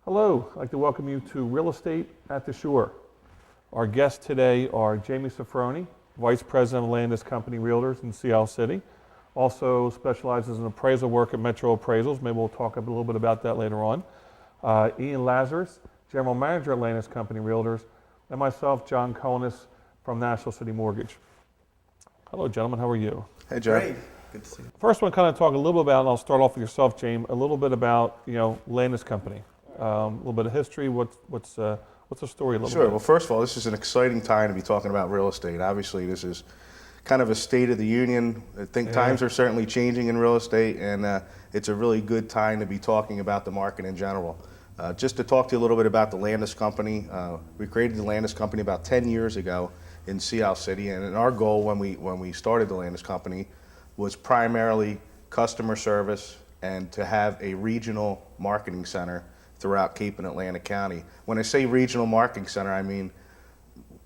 Hello, I'd like to welcome you to Real Estate at the Shore. Our guests today are Jamie Sofroney, Vice President of Landis Company Realtors in Seattle City. Also specializes in appraisal work at Metro Appraisals. Maybe we'll talk a little bit about that later on. Ian Lazarus, General Manager at Landis Company Realtors, and myself, John Conis from National City Mortgage. Hello, gentlemen. How are you? Hey, Joe. Great. Good to see you. First one, kind of talk a little bit about, and I'll start off with yourself, James, a little bit about, Landis Company. A little bit of history. What's the story a little bit? Sure. Well, first of all, this is an exciting time to be talking about real estate. Obviously, this is kind of a state of the union. I think times are certainly changing in real estate, and it's a really good time to be talking about the market in general. Just to talk to you a little bit about the Landis Company. We created the Landis Company about 10 years ago in Seattle City, and our goal when we started the Landis Company was primarily customer service and to have a regional marketing center throughout Cape and Atlantic County. When I say regional marketing center, I mean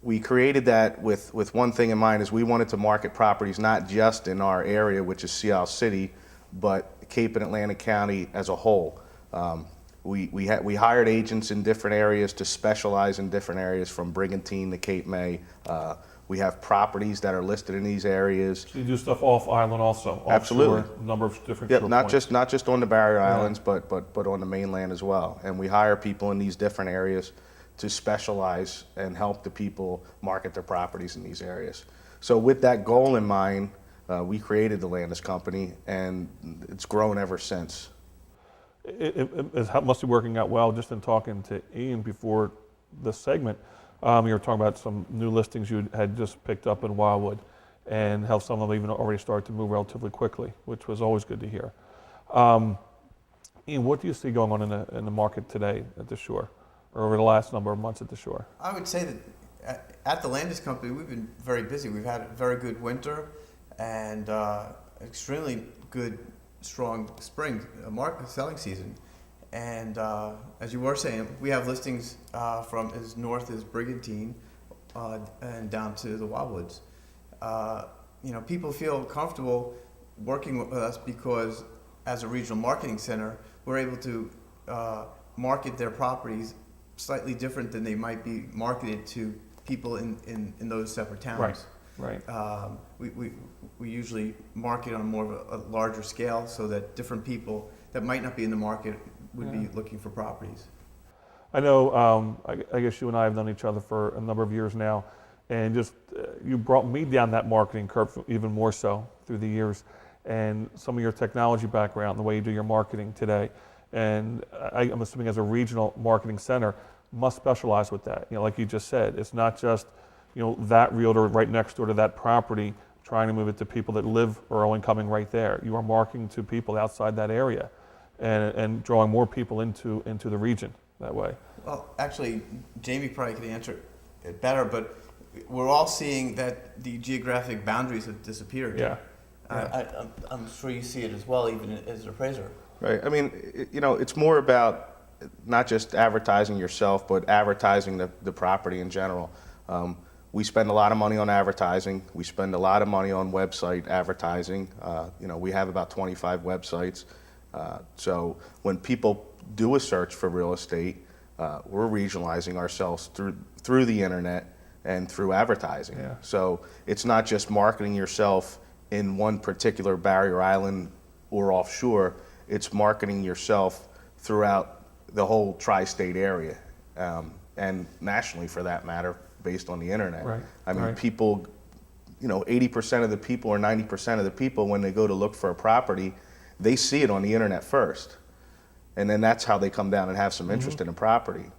we created that with one thing in mind, is we wanted to market properties not just in our area, which is Seattle City, but Cape and Atlantic County as a whole. We hired agents in different areas to specialize in different areas, from Brigantine to Cape May. We have properties that are listed in these areas. So you do stuff off island also? Absolutely. A number of different Yep, shore not points. just on the barrier islands, but on the mainland as well. And we hire people in these different areas to specialize and help the people market their properties in these areas. So with that goal in mind, we created the Landis Company, and it's grown ever since. It must be working out well. Just in talking to Ian before this segment, you were talking about some new listings you had just picked up in Wildwood, and how some of them even already started to move relatively quickly, which was always good to hear. Ian, what do you see going on in the market today at the Shore, or over the last number of months at the Shore? I would say that at the Landis Company, we've been very busy. We've had a very good winter and extremely good, strong spring market selling season. And as you were saying, we have listings from as north as Brigantine and down to the Wildwoods. People feel comfortable working with us because as a regional marketing center, we're able to market their properties slightly different than they might be marketed to people in those separate towns. Right. We usually market on more of a larger scale so that different people that might not be in the market would be looking for properties. I know, I guess you and I have known each other for a number of years now, and just you brought me down that marketing curve even more so through the years, and some of your technology background, the way you do your marketing today. And I'm assuming as a regional marketing center, must specialize with that. Like you just said, it's not just that realtor right next door to that property trying to move it to people that live or are coming right there. You are marketing to people outside that area, and drawing more people into the region that way. Well, actually, Jamie probably could answer it better, but we're all seeing that the geographic boundaries have disappeared. Yeah. I'm sure you see it as well, even as an appraiser. Right. I mean, it's more about not just advertising yourself, but advertising the property in general. We spend a lot of money on advertising. We spend a lot of money on website advertising. We have about 25 websites. So when people do a search for real estate, we're regionalizing ourselves through the internet and through advertising. Yeah. So it's not just marketing yourself in one particular barrier island or offshore. It's marketing yourself throughout the whole tri-state area, and nationally for that matter, based on the internet. Right. I mean, Right. people, 80% of the people or 90% of the people, when they go to look for a property, they see it on the internet first. And then that's how they come down and have some interest in a property.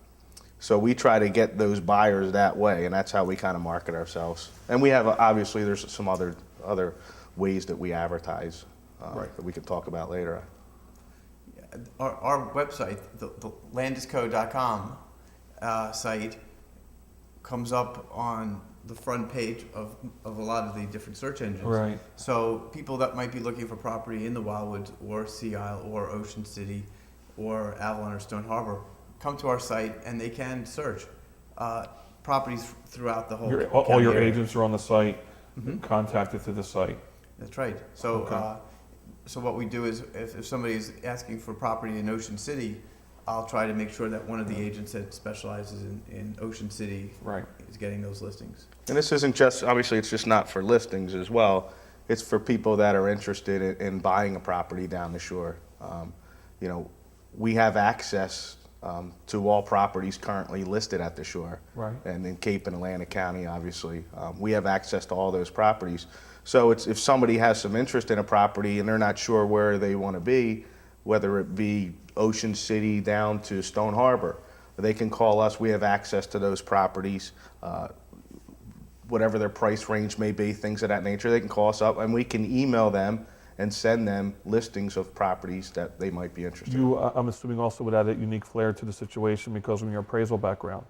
So we try to get those buyers that way, and that's how we kind of market ourselves. And we have, obviously, there's some other ways that we advertise that we can talk about later. Our website, the landisco.com site, comes up on the front page of a lot of the different search engines. Right. So people that might be looking for property in the Wildwoods or Sea Isle or Ocean City or Avalon or Stone Harbor come to our site and they can search properties throughout the whole All county your area. agents are on the site, contacted through the site. That's right. So Okay. so what we do is if somebody is asking for property in Ocean City, I'll try to make sure that one of the agents that specializes in Ocean City Right. is getting those listings. And this isn't just, obviously, it's just not for listings as well. It's for people that are interested in buying a property down the shore. You know, we have access to all properties currently listed at the shore. Right. And in Cape and Atlantic County, obviously. We have access to all those properties. So it's, if somebody has some interest in a property and they're not sure where they want to be, whether it be Ocean City down to Stone Harbor, they can call us. We have access to those properties. Whatever their price range may be, things of that nature, they can call us up and we can email them and send them listings of properties that they might be interested in. You, I'm assuming, also would add a unique flair to the situation because of your appraisal background.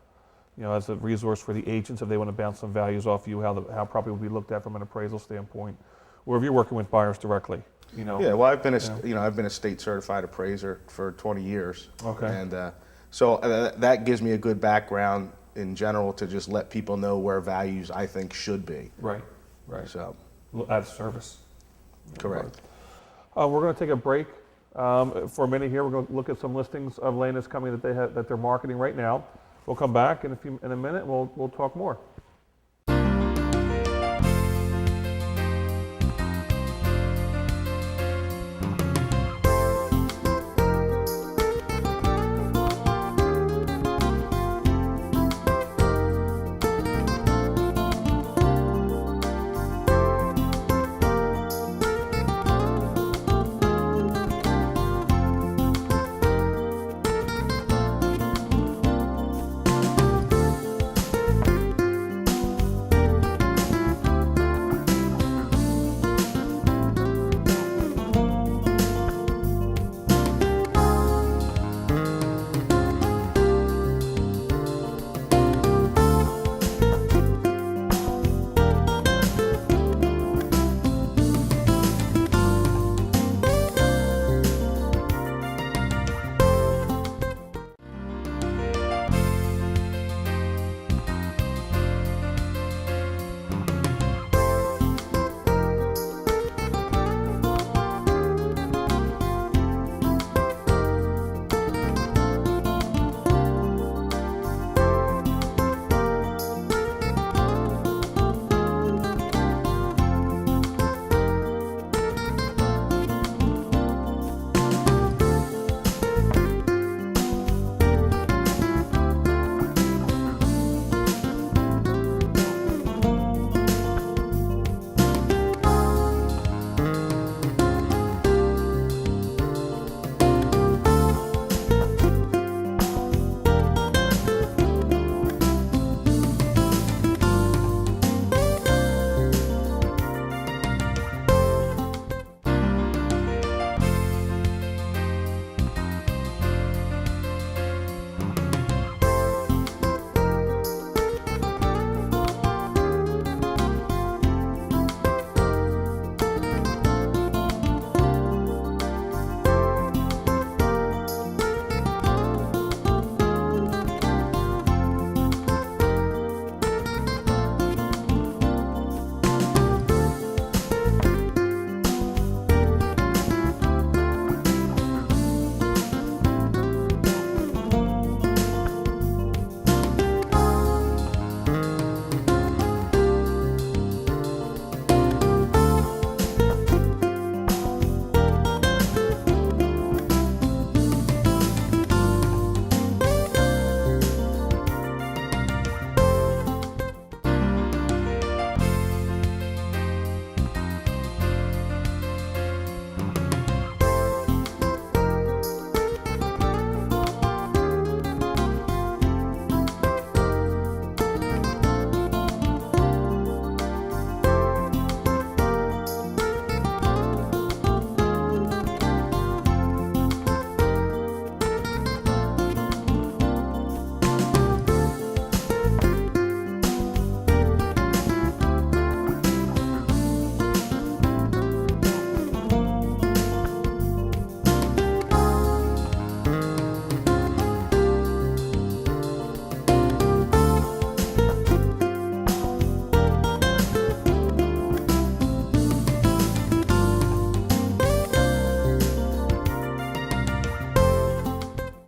You know, as a resource for the agents, if they want to bounce some values off you, how property will be looked at from an appraisal standpoint, or if you're working with buyers directly. You know. Yeah, well, I've been I've been a state certified appraiser for 20 years. Okay. And so that gives me a good background in general to just let people know where values I think should be. Right. Right. So, Add service. correct. We're going to take a break for a minute here. We're going to look at some listings of Landis coming that they're marketing right now. We'll come back in a minute. We'll talk more.